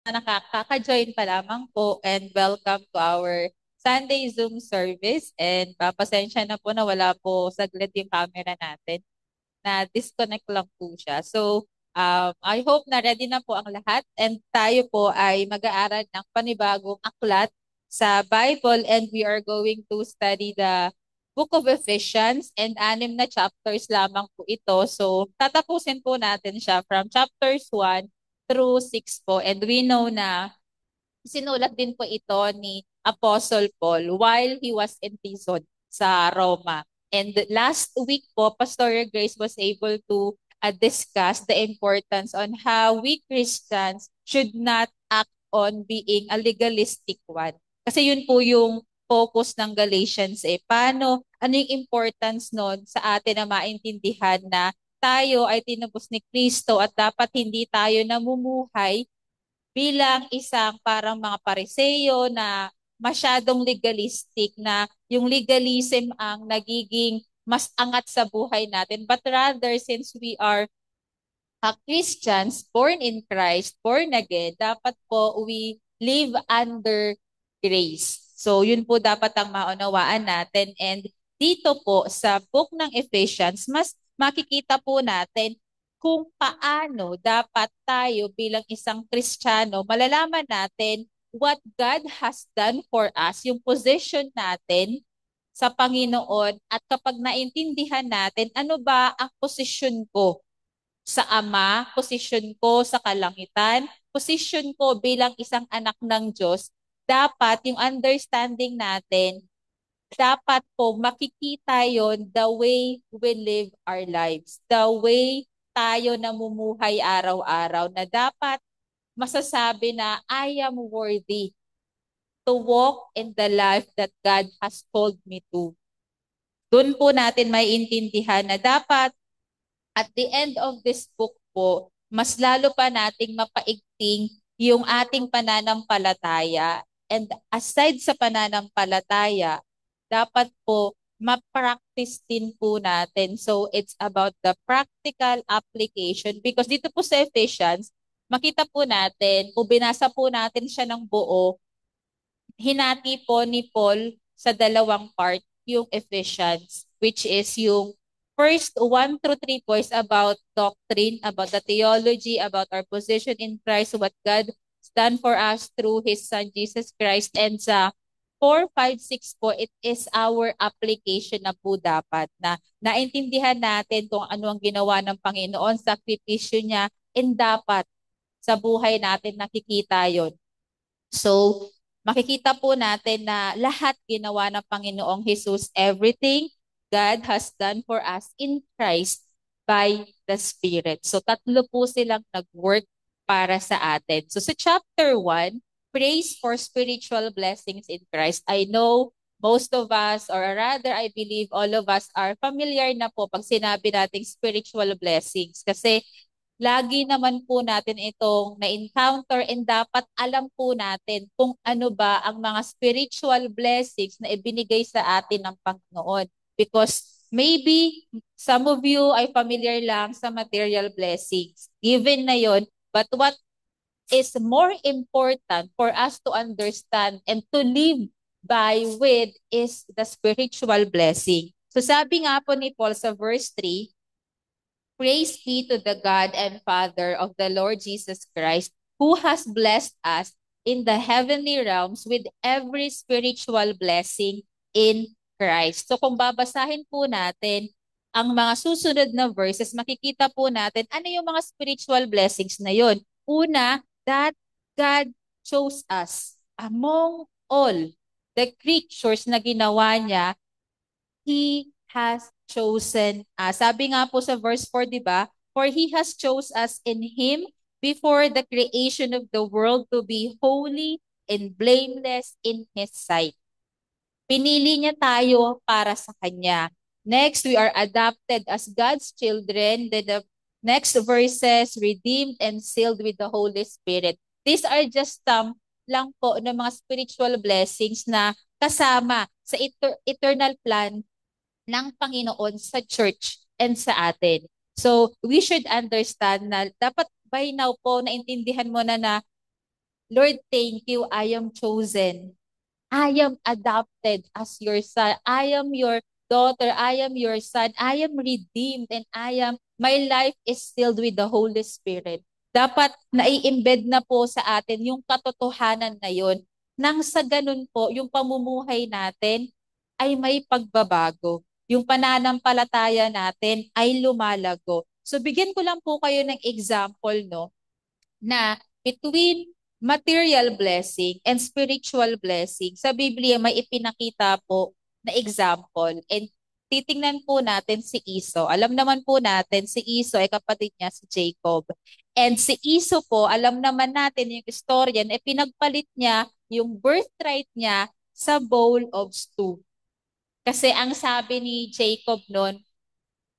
nakakaka-join pa lamang po and welcome to our Sunday Zoom service and pasensya na po na wala po saglit yung camera natin na disconnect lang po siya. So, I hope na ready na po ang lahat and tayo po ay mag-aaral ng panibagong aklat sa Bible and we are going to study the Book of Ephesians and 6 na chapters lamang po ito. So, tatapusin po natin siya from chapters 1 through 6 po. And we know na sinulat din po ito ni Apostle Paul while he was in prison sa Roma. And last week po, Pastor Grace was able to discuss the importance on how we Christians should not act on being a legalistic one. Kasi yun po yung focus ng Galatians ano yung importance nun sa atin na maintindihan na tayo ay tinubos ni Kristo at dapat hindi tayo namumuhay bilang isang parang mga pariseyo na masyadong legalistic na yung legalism ang nagiging mas angat sa buhay natin. But rather, since we are Christians, born in Christ, born again, dapat po we live under grace. So yun po dapat ang maunawaan natin. And dito po sa book ng Ephesians, mas makikita po natin kung paano dapat tayo bilang isang Kristiyano, malalaman natin what God has done for us, yung position natin sa Panginoon at kapag naintindihan natin ano ba ang posisyon ko sa Ama, posisyon ko sa kalangitan, posisyon ko bilang isang anak ng Diyos, dapat yung understanding natin, dapat po makikita yon the way we live our lives, the way tayo namumuhay araw-araw na dapat masasabi na I am worthy to walk in the life that God has called me to. Doon po natin may intindihan na dapat at the end of this book po, mas lalo pa nating mapaigting yung ating pananampalataya. And aside sa pananampalataya, dapat po ma-practice din po natin. So it's about the practical application because dito po sa Ephesians, makita po natin, kung binasa po natin siya ng buo, hinati po ni Paul sa dalawang part yung Ephesians, which is yung first 1 through 3 points about doctrine, about the theology, about our position in Christ, what God has done for us through His Son Jesus Christ. And sa 4, 5, 6 po, it is our application na po dapat na naintindihan natin kung ano ang ginawa ng Panginoon, sakripisyo niya, and dapat sa buhay natin nakikita yon. So, makikita po natin na lahat ginawa ng Panginoong Jesus, everything God has done for us in Christ by the Spirit. So, tatlo po silang nag-work para sa atin. So, sa chapter 1, praise for spiritual blessings in Christ. I know most of us, or rather, I believe all of us are familiar na po pag sinabi nating spiritual blessings. Kasi lagi naman po natin itong na-encounter and dapat alam po natin kung ano ba ang mga spiritual blessings na ibinigay sa atin ng Panginoon. Because maybe some of you ay familiar lang sa material blessings. Given na yon, but what is more important for us to understand and to live by with is the spiritual blessing. So sabi nga po ni Paul sa verse 3, praise be to the God and Father of the Lord Jesus Christ, who has blessed us in the heavenly realms with every spiritual blessing in Christ. So kung babasahin po natin ang mga susunod na verses, makikita po natin ano yung mga spiritual blessings na yon. Una, that God chose us among all the creatures na ginawa niya. He has chosen us. Sabi nga po sa verse 4, di ba? For He has chose us in Him before the creation of the world to be holy and blameless in His sight. Pinili niya tayo para sa Kanya. Next, we are adopted as God's children. Then the next verses, redeemed and sealed with the Holy Spirit. These are just some lang po ng mga spiritual blessings na kasama sa eternal plan ng Panginoon sa church and sa atin. So, we should understand na dapat by now po naintindihan mo na Lord, thank you, I am chosen. I am adopted as your son. I am your daughter. I am your son. I am redeemed and my life is filled with the Holy Spirit. Dapat nai-embed na po sa atin yung katotohanan na yun. Nang sa ganun po, yung pamumuhay natin ay may pagbabago. Yung pananampalataya natin ay lumalago. So bigyan ko lang po kayo ng example, no? Na between material blessing and spiritual blessing, sa Biblia may ipinakita po na example. And titingnan po natin si Esau. Alam naman po natin si Esau ay kapatid niya si Jacob. And si Esau po, alam naman natin yung istorya na pinagpalit niya yung birthright niya sa bowl of stew. Kasi ang sabi ni Jacob noon,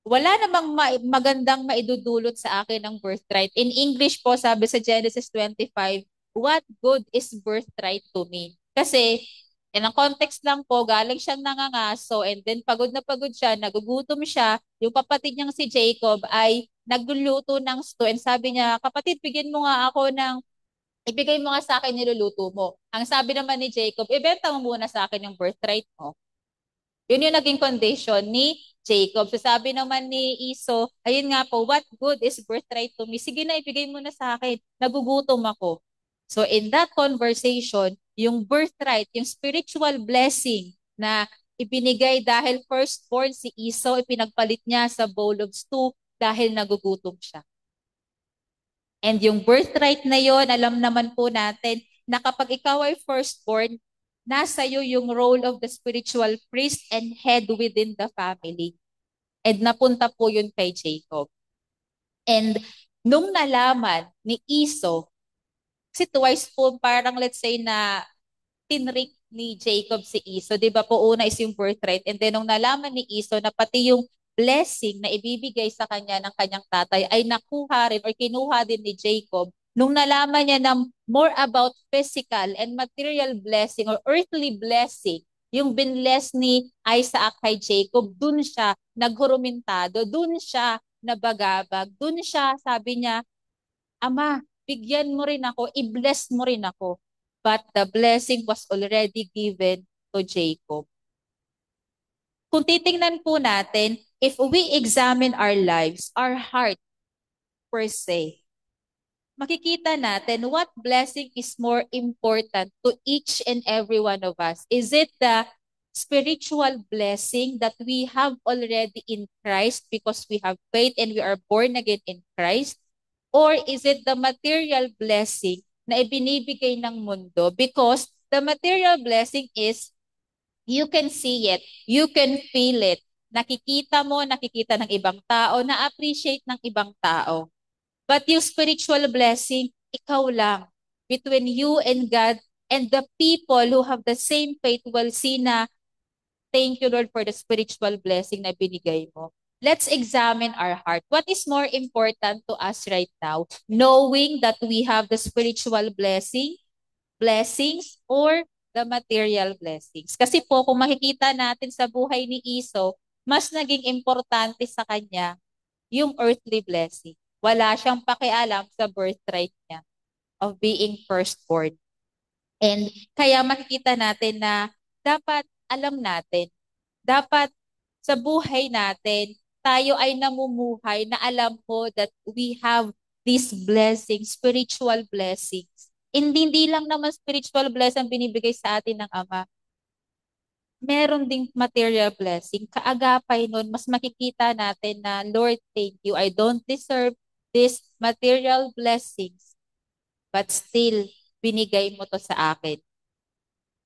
wala namang magandang maidudulot sa akin ng birthright. In English po, sabi sa Genesis 25, what good is birthright to me? Kasi, in ang context lang po, galing siyang nangangaso and then pagod na pagod siya, nagugutom siya, yung kapatid niyang si Jacob ay nagluluto ng stew and sabi niya, kapatid, bigyan mo nga ako ibigay mo nga sa akin niluluto mo. Ang sabi naman ni Jacob, ibenta mo muna sa akin yung birthright mo. Yun yung naging condition ni Jacob. So sabi naman ni Esau, ayun nga po, what good is birthright to me? Sige na, ibigay mo na sa akin. Nagugutom ako. So in that conversation, yung birthright, yung spiritual blessing na ibinigay dahil firstborn si Esau, ipinagpalit niya sa bowl of stew dahil nagugutom siya. And yung birthright na yon, alam naman po natin na kapag ikaw ay firstborn, nasa iyo yung role of the spiritual priest and head within the family. And napunta po yun kay Jacob. And nung nalaman ni Esau, kasi twice po parang let's say na tinrick ni Jacob si Esau. Di ba po una is yung birthright and then nung nalaman ni Esau na pati yung blessing na ibibigay sa kanya ng kanyang tatay ay nakuha rin or kinuha din ni Jacob. Nung nalaman niya na more about physical and material blessing or earthly blessing, yung binless ni Isaac kay Jacob, dun siya naghurumentado, dun siya nabagabag, dun siya sabi niya, Ama, bigyan mo rin ako, i-bless mo rin ako. But the blessing was already given to Jacob. Kung titingnan po natin, if we examine our lives, our heart per se, makikita natin what blessing is more important to each and every one of us. Is it the spiritual blessing that we have already in Christ because we have faith and we are born again in Christ? Or is it the material blessing na ibinibigay ng mundo? Because the material blessing is, you can see it, you can feel it. Nakikita mo, nakikita ng ibang tao, na-appreciate ng ibang tao. But yung spiritual blessing, ikaw lang. Between you and God and the people who have the same faith will see na, thank you Lord for the spiritual blessing na binigay mo. Let's examine our heart. What is more important to us right now? Knowing that we have the spiritual blessings or the material blessings. Kasi po kung makikita natin sa buhay ni Esau, mas naging importante sa kanya yung earthly blessing. Wala siyang pakialam sa birthright niya of being firstborn. And kaya makikita natin na dapat alam natin, dapat sa buhay natin, tayo ay namumuhay na alam mo that we have these blessings, spiritual blessings. Hindi lang naman spiritual blessing binibigay sa atin ng Ama. Meron ding material blessing. Kaagapay nun, mas makikita natin na, Lord, thank you. I don't deserve these material blessings, but still, binigay mo to sa akin.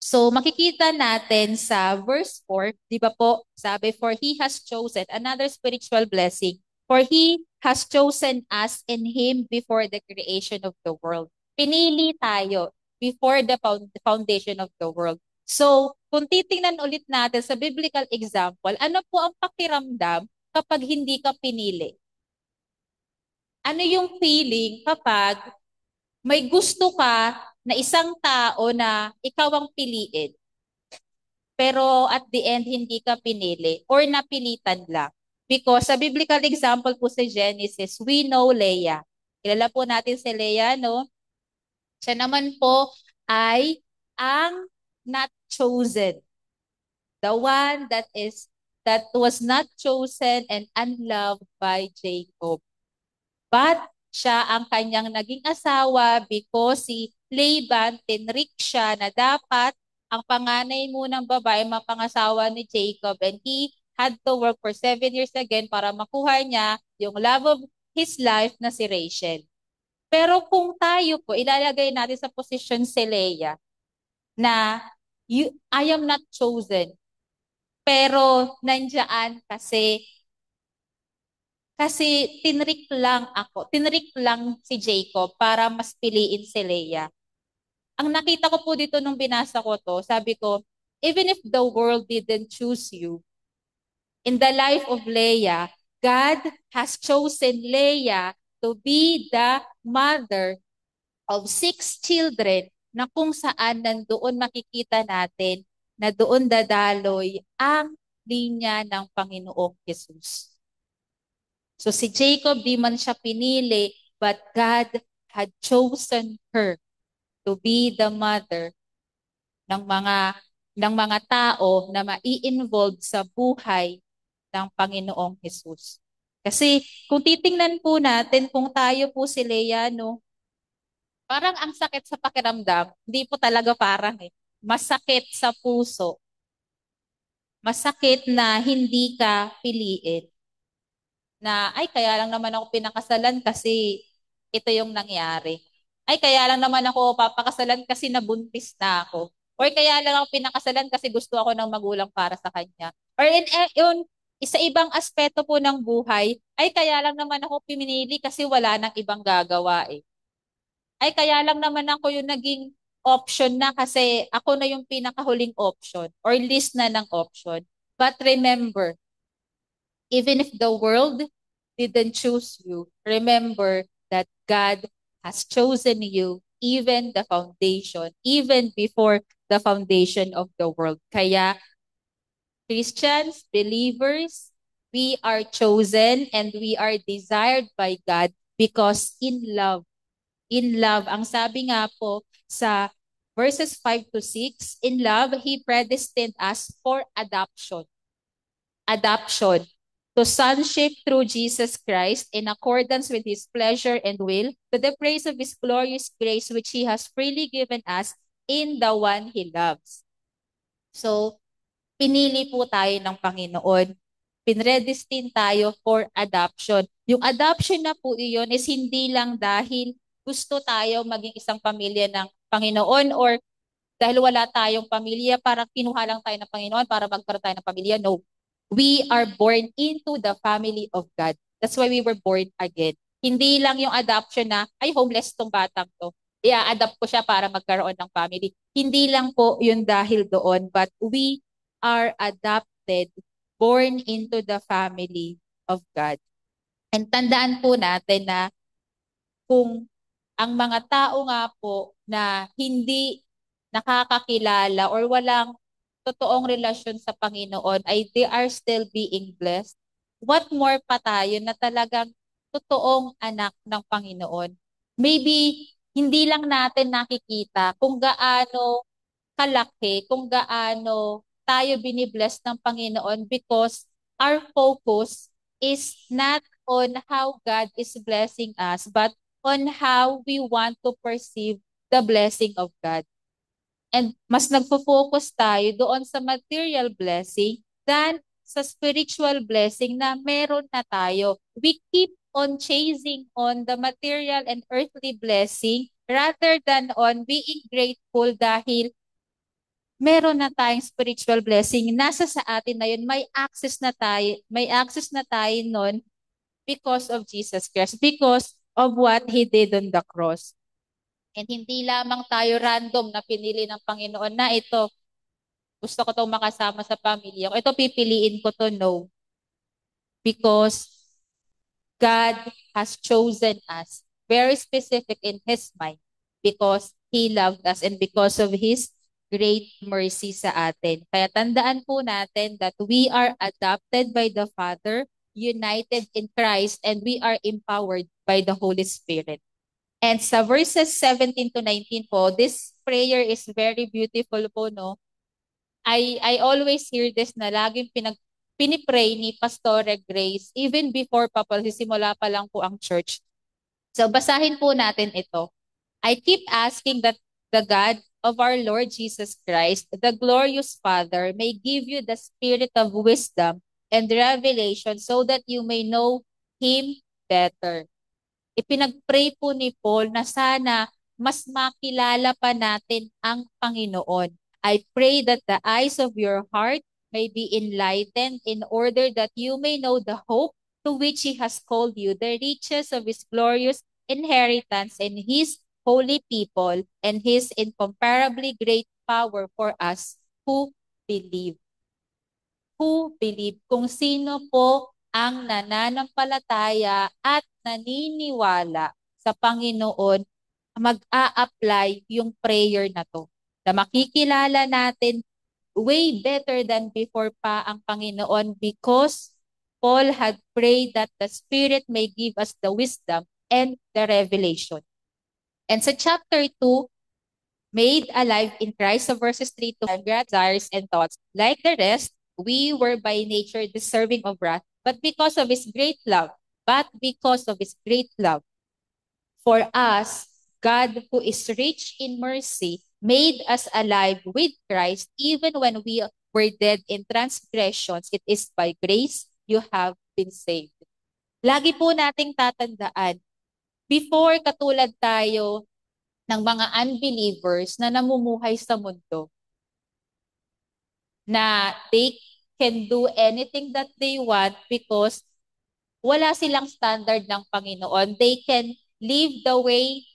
So makikita natin sa verse 4, di ba po, sabi, for He has chosen, another spiritual blessing, for He has chosen us in Him before the creation of the world. Pinili tayo before the foundation of the world. So kung titingnan ulit natin sa biblical example, ano po ang pakiramdam kapag hindi ka pinili? Ano yung feeling kapag may gusto ka na isang tao na ikaw ang piliin, pero at the end hindi ka pinili or napilitan lang? Because sa biblical example po sa Genesis, we know Leah. Kilala po natin si Leah, no? Siya naman po ay ang not chosen. The one that was not chosen and unloved by Jacob. But siya ang kanyang naging asawa because si Laban tinrik siya na dapat ang panganay munang babae mapangasawa ni Jacob, and he had to work for 7 years again para makuha niya yung love of his life na si Rachel. Pero kung tayo po, ilalagay natin sa posisyon si Leah na I am not chosen. Pero nandiyan kasi tinrik lang si Jacob para mas piliin si Leah. Ang nakita ko po dito nung binasa ko to, sabi ko, even if the world didn't choose you, in the life of Leah, God has chosen Leah to be the mother of 6 children na kung saan nandoon makikita natin na doon dadaloy ang linya ng Panginoong Jesus. So si Jacob, di man siya pinili, but God had chosen her to be the mother ng mga tao na mai-involve sa buhay ng Panginoong Jesus. Kasi kung titingnan po natin, kung tayo po si Leah, no, parang ang sakit sa pakiramdam, hindi po talaga parang masakit sa puso, masakit na hindi ka piliin. Na, ay, kaya lang naman ako pinakasalan kasi ito yung nangyari. Ay, kaya lang naman ako papakasalan kasi nabuntis na ako. Or kaya lang ako pinakasalan kasi gusto ako ng magulang para sa kanya. Or yun, sa ibang aspeto po ng buhay, ay kaya lang naman ako pinili kasi wala nang ibang gagawa eh. Ay kaya lang naman ako yung naging option na kasi ako na yung pinakahuling option or list na ng option. But remember, even if the world didn't choose you, remember that God has chosen you even the foundation, even before the foundation of the world. Kaya Christians, believers, we are chosen and we are desired by God because in love, ang sabi nga po sa verses 5 to 6, in love, He predestined us for adoption. Adoption to sonship through Jesus Christ in accordance with His pleasure and will, to the praise of His glorious grace which He has freely given us in the one He loves. So, pinili po tayo ng Panginoon. Pinredestin tayo for adoption. Yung adoption na po iyon is hindi lang dahil gusto tayo maging isang pamilya ng Panginoon or dahil wala tayong pamilya, para kinuha lang tayo ng Panginoon para magkaroon tayo ng pamilya. No. We are born into the family of God. That's why we were born again. Hindi lang yung adoption na, ay homeless tong batang to. I-adapt ko siya para magkaroon ng family. Hindi lang po yun dahil doon, but we are adopted, born into the family of God. And tandaan po natin na kung ang mga tao nga po na hindi nakakakilala or walang totoong relasyon sa Panginoon ay they are still being blessed. What more pa tayo na talagang totoong anak ng Panginoon? Maybe hindi lang natin nakikita kung gaano kalaki, kung gaano tayo binibless ng Panginoon because our focus is not on how God is blessing us, but on how we want to perceive the blessing of God. And mas nagfo-focus tayo doon sa material blessing than sa spiritual blessing na meron na tayo. We keep on chasing on the material and earthly blessing rather than on being grateful dahil meron na tayong spiritual blessing. Nasa sa atin na yun, may access na tayo nun because of Jesus Christ, because of what He did on the cross. And hindi lamang tayo random na pinili ng Panginoon na ito, gusto ko itong makasama sa pamilya ko. Ito pipiliin ko to, no. Because God has chosen us very specific in His mind because He loved us and because of His great mercy sa atin. Kaya tandaan po natin that we are adopted by the Father, united in Christ, and we are empowered by the Holy Spirit. And sa verses 17 to 19 po, this prayer is very beautiful po, no? I always hear this na laging pinipray ni Pastore Grace even before pa po, simula pa lang po ang church. So basahin po natin ito. I keep asking that the God of our Lord Jesus Christ, the glorious Father, may give you the spirit of wisdom and revelation so that you may know Him better. Ipinagpray po ni Paul na sana mas makilala pa natin ang Panginoon. I pray that the eyes of your heart may be enlightened in order that you may know the hope to which He has called you, the riches of His glorious inheritance in His holy people, and His incomparably great power for us who believe. Who believe? Kung sino po ang nananampalataya at naniniwala sa Panginoon, mag-a-apply yung prayer na to. Na makikilala natin way better than before pa ang Panginoon because Paul had prayed that the Spirit may give us the wisdom and the revelation. And sa chapter 2, made alive in Christ, so verses 3 to 5, desires and thoughts. Like the rest, we were by nature deserving of wrath, but because of His great love, for us, God, who is rich in mercy, made us alive with Christ even when we were dead in transgressions. It is by grace you have been saved. Lagi po nating tatandaan, before katulad tayo ng mga unbelievers na namumuhay sa mundo, na they can do anything that they want because wala silang standard ng Panginoon. They can live the way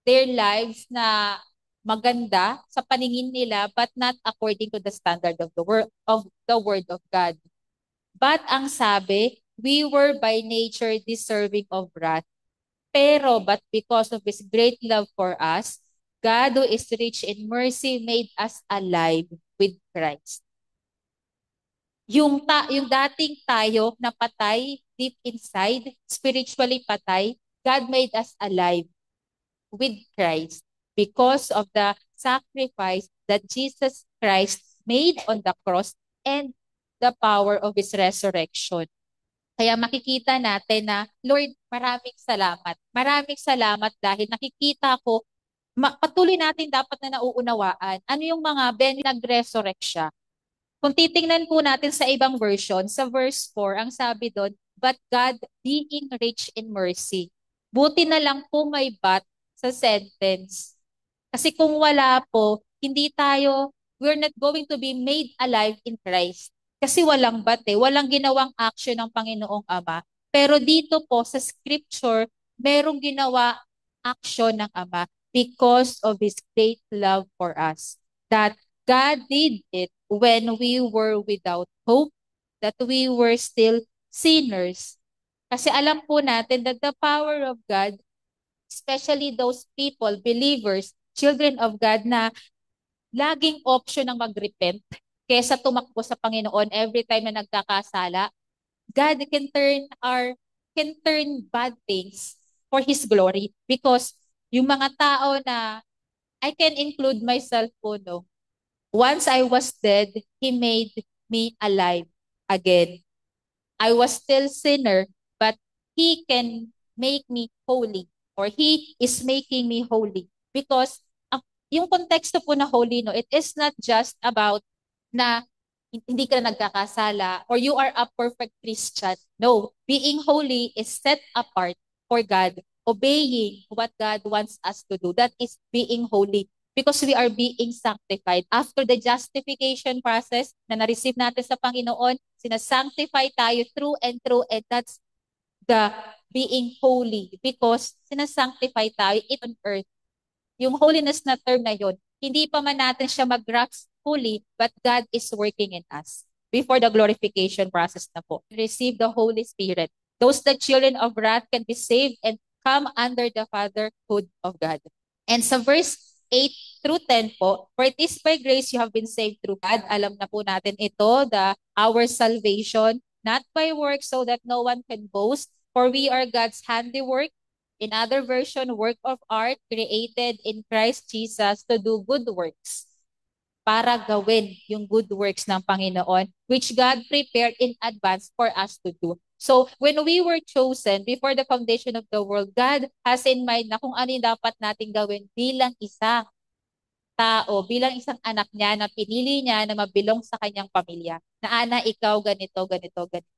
their lives na maganda sa paningin nila but not according to the standard of the word of God. But ang sabi, we were by nature deserving of wrath. But because of His great love for us, God who is rich in mercy made us alive with Christ. Yung dating tayo na patay deep inside, spiritually patay, God made us alive with Christ because of the sacrifice that Jesus Christ made on the cross and the power of His resurrection. Kaya makikita natin na, Lord, maraming salamat. Maraming salamat dahil nakikita ko, patuloy natin dapat na nauunawaan ano yung mga nag-resurrect siya. Kung titingnan po natin sa ibang version, sa verse 4, ang sabi doon, but God being rich in mercy. Buti na lang po may but sa sentence. Kasi kung wala po, we're not going to be made alive in Christ. Kasi walang but walang ginawang action ng Panginoong Ama. Pero dito po sa scripture, merong ginawa action ng Ama because of His great love for us. That God did it when we were without hope, that we were still sinners. Kasi alam po natin that the power of God, especially those people, believers, children of God na laging option ng mag-repent kaysa tumakbo sa Panginoon every time na nagkakasala. God can turn bad things for His glory because yung mga tao na I can include myself po, no. Once I was dead, He made me alive again. I was still sinner, but He can make me holy or He is making me holy because yung konteksto po na holy, no, it is not just about na hindi ka na nagkakasala or you are a perfect Christian. No, being holy is set apart for God, obeying what God wants us to do. That is being holy because we are being sanctified. After the justification process na na-receive natin sa Panginoon, sinasanctify tayo through and that's the being holy because sinasanctify tayo on earth. Yung holiness na term na yun, hindi pa man natin siya mag-grasp fully, but God is working in us. Before the glorification process na po, receive the Holy Spirit. Those the children of wrath can be saved and come under the fatherhood of God. And sa verse 8 through 10 po, for it is by grace you have been saved through God. Alam na po natin ito, our salvation, not by works so that no one can boast, for we are God's handiwork, In other version, work of art created in Christ Jesus to do good works para gawin yung good works ng Panginoon, which God prepared in advance for us to do. So, when we were chosen before the foundation of the world, God has in mind na kung ano yung dapat nating gawin bilang isang tao, bilang isang anak niya na pinili niya na mabilong sa kanyang pamilya. Na, Ana, ikaw ganito, ganito, ganito.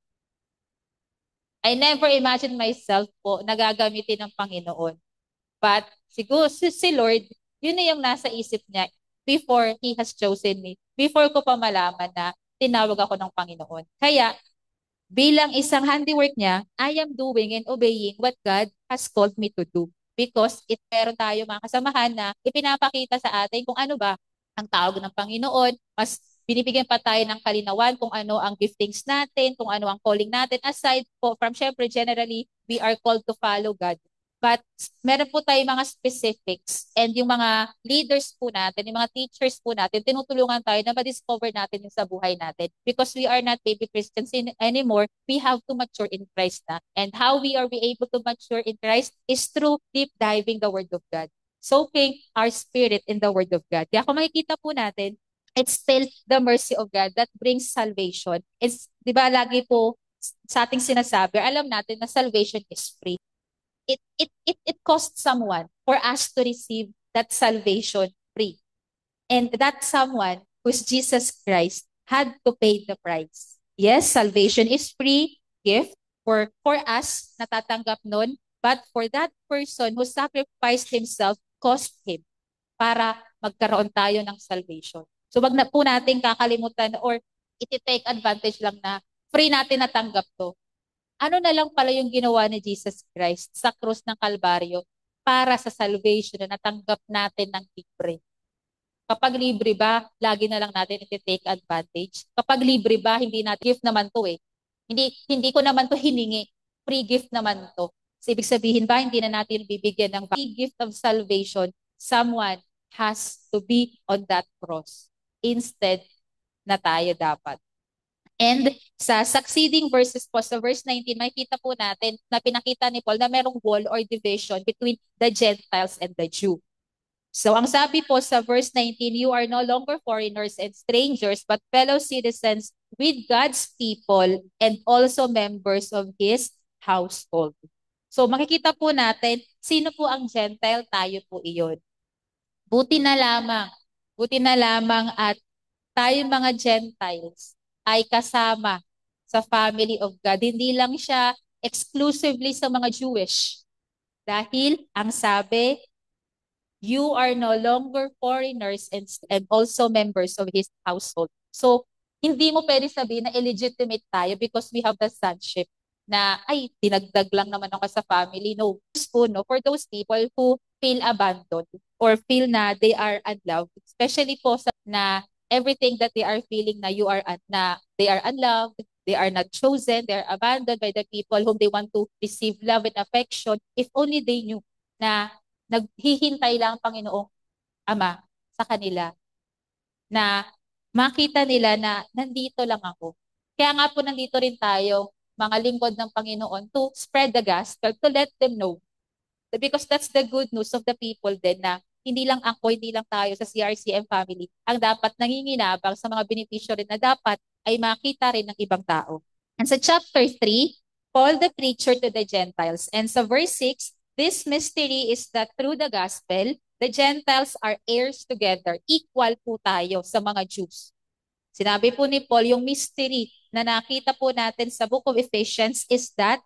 I never imagined myself po na gagamitin ng Panginoon. But siguro si Lord, yun na yung nasa isip niya before He has chosen me. Before ko pa malaman na tinawag ako ng Panginoon. Kaya bilang isang handiwork niya, I am doing and obeying what God has called me to do. Because meron tayo mga kasamahan na ipinapakita sa atin kung ano ba ang tawag ng Panginoon. Mas binibigyan pa tayo ng kalinawan kung ano ang giftings natin, kung ano ang calling natin. Aside po from, syempre, generally, we are called to follow God. But meron po tayo mga specifics and yung mga leaders po natin, yung mga teachers po natin, tinutulungan tayo na ma-discover natin yung sa buhay natin. Because we are not baby Christians anymore, we have to mature in Christ na. And how we are be able to mature in Christ is through deep diving the Word of God. Soaking our spirit in the Word of God. Kaya kung makikita po natin, it's still the mercy of God that brings salvation. It's, di ba, lagi po sa ating sinasabi, alam natin na salvation is free. It cost someone for us to receive that salvation free. And that someone, who's Jesus Christ, had to pay the price. Yes, salvation is free gift for us natatanggap nun, but for that person who sacrificed himself, cost him para magkaroon tayo ng salvation. So wag na po natin kakalimutan or iti-take advantage lang na free natin natanggap to. Ano na lang pala yung ginawa ni Jesus Christ sa krus ng Kalbaryo para sa salvation na natanggap natin ng libre. Kapag libre ba, lagi na lang natin iti-take advantage. Kapag libre ba, hindi natin gift naman to eh. Hindi ko naman to hiningi. Free gift naman to. So, ibig sabihin ba, hindi na natin bibigyan ng free gift of salvation, someone has to be on that cross. Instead na tayo dapat. And sa succeeding verses po, sa verse 19, makikita po natin na pinakita ni Paul na merong wall or division between the Gentiles and the Jew. So ang sabi po sa verse 19, you are no longer foreigners and strangers, but fellow citizens with God's people and also members of His household. So makikita po natin, sino po ang Gentile? Tayo po iyon. Buti na lamang at tayo mga Gentiles ay kasama sa family of God. Hindi lang siya exclusively sa mga Jewish. Dahil ang sabi, you are no longer foreigners and also members of His household. So, hindi mo pwede sabihin na illegitimate tayo because we have the sonship na, ay, dinagdag lang naman ako sa family. No, for those people who feel abandoned or feel na they are unloved, especially po sa na everything that they are feeling na they are unloved, they are not chosen, they are abandoned by the people whom they want to receive love and affection. If only they knew na naghihintay lang ang Panginoong Ama sa kanila na makita nila na nandito lang ako. Kaya nga po nandito rin tayo, mga lingkod ng Panginoon, to spread the gospel, to let them know. Because that's the good news of the people din na hindi lang ako, hindi lang tayo sa CRCM family ang dapat nanginginabang sa mga benepisyo rin na dapat ay makita rin ng ibang tao. And sa chapter 3, Paul the preacher to the Gentiles. And sa verse 6, this mystery is that through the gospel, the Gentiles are heirs together. Equal po tayo sa mga Jews. Sinabi po ni Paul, yung mystery na nakita po natin sa book of Ephesians is that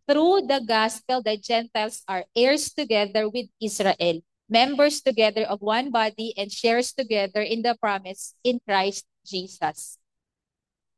through the gospel, the Gentiles are heirs together with Israel, members together of one body, and shares together in the promise in Christ Jesus.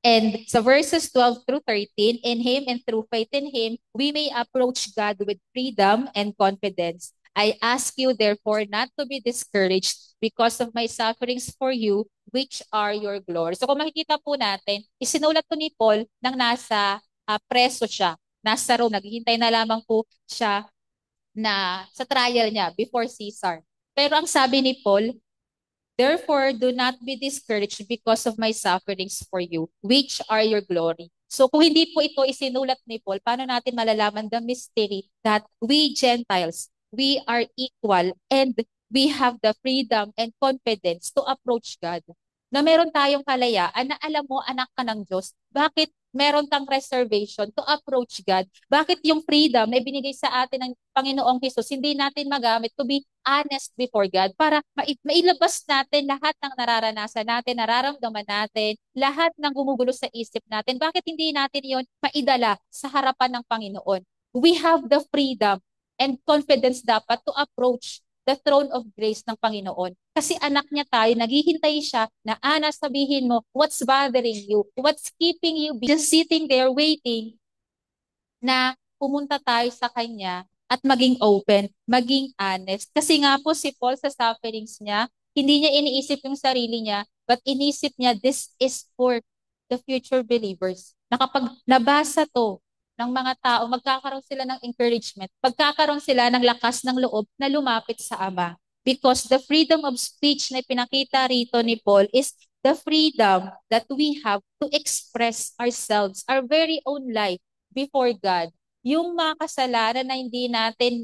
And sa verses 12 through 13, in Him and through faith in Him, we may approach God with freedom and confidence. I ask you, therefore, not to be discouraged because of my sufferings for you, which are your glory. So kung makikita po natin, isinulat po ni Paul nang nasa preso siya. Nasa Rome, naghihintay na lamang po siya na sa trial niya before Caesar. Pero ang sabi ni Paul, therefore, do not be discouraged because of my sufferings for you, which are your glory. So kung hindi po ito isinulat ni Paul, paano natin malalaman the mystery that we Gentiles, we are equal and we have the freedom and confidence to approach God? Na meron tayong kalayaan na alam mo, anak ka ng Diyos, bakit meron kang reservation to approach God? Bakit yung freedom na ibinigay sa atin ng Panginoong Hesus, hindi natin magamit to be honest before God para mailabas natin lahat ng nararanasan natin, nararamdaman natin, lahat ng gumugulo sa isip natin. Bakit hindi natin yon maidala sa harapan ng Panginoon? We have the freedom and confidence dapat to approach the throne of grace ng Panginoon. Kasi anak niya tayo, naghihintay siya na, Ana, sabihin mo, what's bothering you? What's keeping you just sitting there waiting na pumunta tayo sa Kanya at maging open, maging honest. Kasi nga po si Paul sa sufferings niya, hindi niya iniisip yung sarili niya, but iniisip niya, this is for the future believers. Na kapag nabasa to ng mga tao, magkakaroon sila ng encouragement, magkakaroon sila ng lakas ng loob na lumapit sa Ama. Because the freedom of speech na pinakita rito ni Paul is the freedom that we have to express ourselves, our very own life before God. Yung mga kasalanan na hindi natin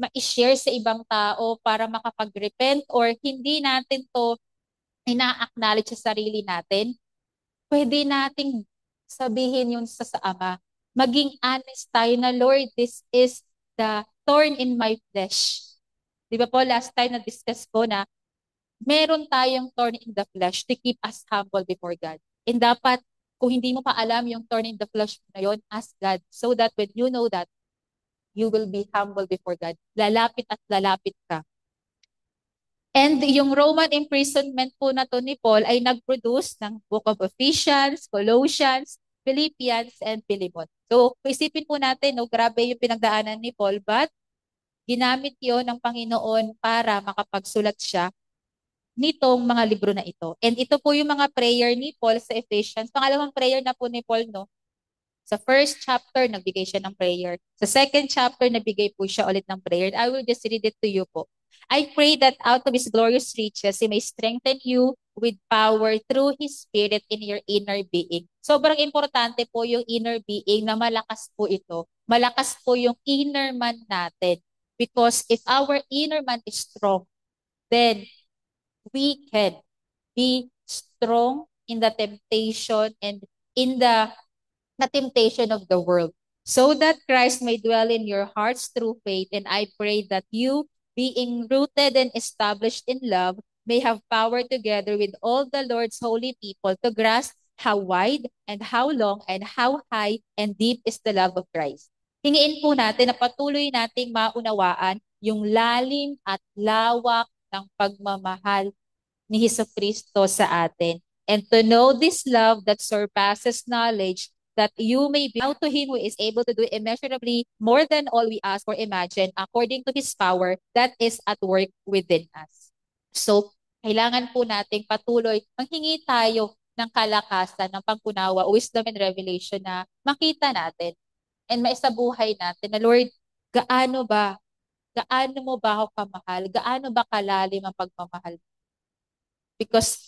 ma-share sa ibang tao para makapag-repent or hindi natin to ina-acknowledge sa sarili natin, pwede nating sabihin yun sa Ama. Maging honest tayo na, Lord, this is the thorn in my flesh. Di ba po, last time na-discuss ko na meron tayong thorn in the flesh to keep us humble before God. And dapat, kung hindi mo pa alam yung thorn in the flesh na yun, ask God so that when you know that, you will be humble before God. Lalapit at lalapit ka. And yung Roman imprisonment po na to ni Paul ay nag-produce ng Book of Ephesians, Colossians, Philippians, and Philemon. So, isipin po natin, no, grabe yung pinagdaanan ni Paul, but ginamit yon ng Panginoon para makapagsulat siya nitong mga libro na ito. And ito po yung mga prayer ni Paul sa Ephesians. Pangalawang prayer na po ni Paul, no? Sa first chapter, nagbigay siya ng prayer. Sa second chapter, nagbigay po siya ulit ng prayer. I will just read it to you po. I pray that out of His glorious riches, He may strengthen you with power through His Spirit in your inner being. Sobrang importante po yung inner being na malakas po ito. Malakas po yung inner man natin. Because if our inner man is strong, then we can be strong in the temptation and in the temptation of the world, so that Christ may dwell in your hearts through faith. And I pray that you, being rooted and established in love, may have power together with all the Lord's holy people to grasp how wide and how long and how high and deep is the love of Christ. Hingiin po natin na patuloy nating maunawaan yung lalim at lawak ng pagmamahal ni Jesucristo sa atin. And to know this love that surpasses knowledge, that you may be out to Him who is able to do immeasurably more than all we ask or imagine, according to His power that is at work within us. So, kailangan po nating patuloy manghingi tayo ng kalakasan, ng pangkunawa, wisdom and revelation na makita natin and maisabuhay natin na, Lord, gaano ba? Gaano mo ba ako kamahal? Gaano ba kalalim ang pagmamahal? Because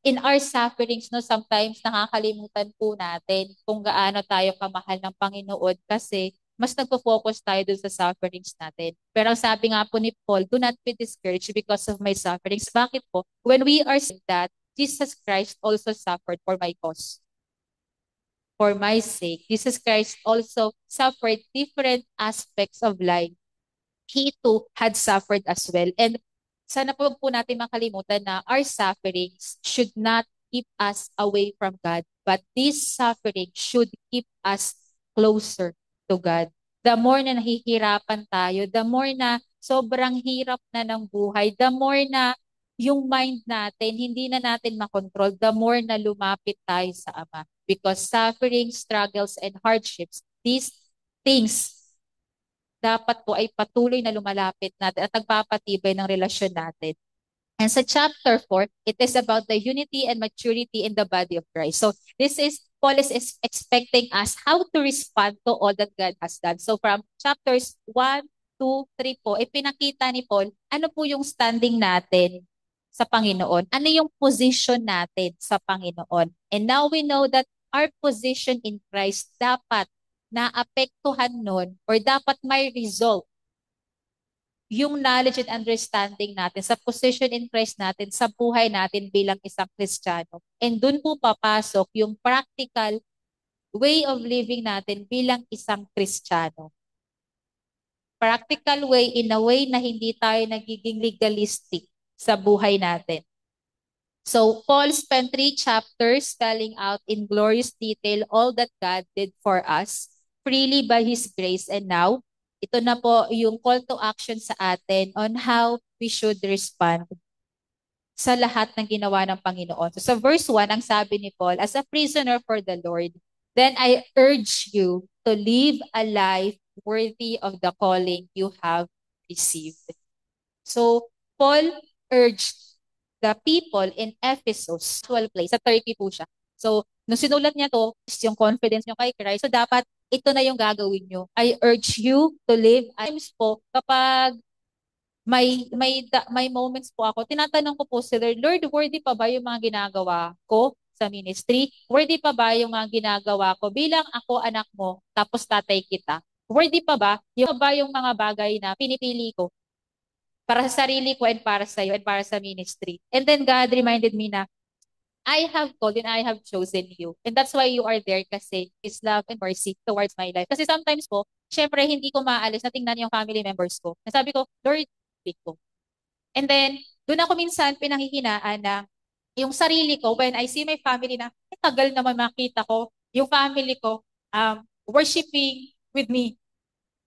in our sufferings, no, sometimes nakakalimutan po natin kung gaano tayo kamahal ng Panginoon kasi mas nagpo-focus tayo dun sa sufferings natin. Pero ang sabi nga po ni Paul, do not be discouraged because of my sufferings. Bakit po? When we are saying that, Jesus Christ also suffered for my cause. For my sake, Jesus Christ also suffered different aspects of life. He too had suffered as well. And sana po natin makalimutan na our sufferings should not keep us away from God, but this suffering should keep us closer to God. The more na nahihirapan tayo, the more na sobrang hirap na ng buhay, the more na yung mind natin, hindi na natin makontrol, the more na lumapit tayo sa Ama. Because suffering, struggles, and hardships, these things dapat po ay patuloy na lumalapit natin at nagpapatibay ng relasyon natin. And sa chapter 4, it is about the unity and maturity in the body of Christ. So this is, Paul is expecting us how to respond to all that God has done. So from chapters 1, 2, 3 po, ipinakita ni Paul, ano po yung standing natin sa Panginoon? Ano yung position natin sa Panginoon? And now we know that our position in Christ dapat naapektuhan nun or dapat may result yung knowledge and understanding natin sa position in Christ natin sa buhay natin bilang isang Kristiyano. And dun po papasok yung practical way of living natin bilang isang Kristiyano. Practical way in a way na hindi tayo nagiging legalistic sa buhay natin. So Paul spent 3 chapters spelling out in glorious detail all that God did for us freely by His grace. And now, ito na po yung call to action sa atin on how we should respond sa lahat ng ginawa ng Panginoon. So sa verse 1, ang sabi ni Paul, as a prisoner for the Lord, then I urge you to live a life worthy of the calling you have received. So Paul urged the people in Ephesus, place, sa Turkey po siya. So, nung sinulat niya to, yung confidence niyo kay Christ, so dapat ito na yung gagawin niyo. I urge you to live. Times po, kapag may moments po ako, tinatanong ko po si Lord, Lord, worthy pa ba yung mga ginagawa ko sa ministry? Worthy pa ba yung mga ginagawa ko bilang ako anak mo, tapos tatay kita? Worthy pa ba? Yung mga bagay na pinipili ko para sa sarili ko and para sa iyo and para sa ministry? And then God reminded me na, I have called and I have chosen you. And that's why you are there kasi His love and mercy towards my life. Kasi sometimes po, syempre hindi ko maalis na tingnan yung family members ko. Nasabi ko, Lord, pick ko. And then, doon ako minsan pinanghihinaan na yung sarili ko, when I see my family na, tagal naman makita ko, yung family ko, worshiping with me.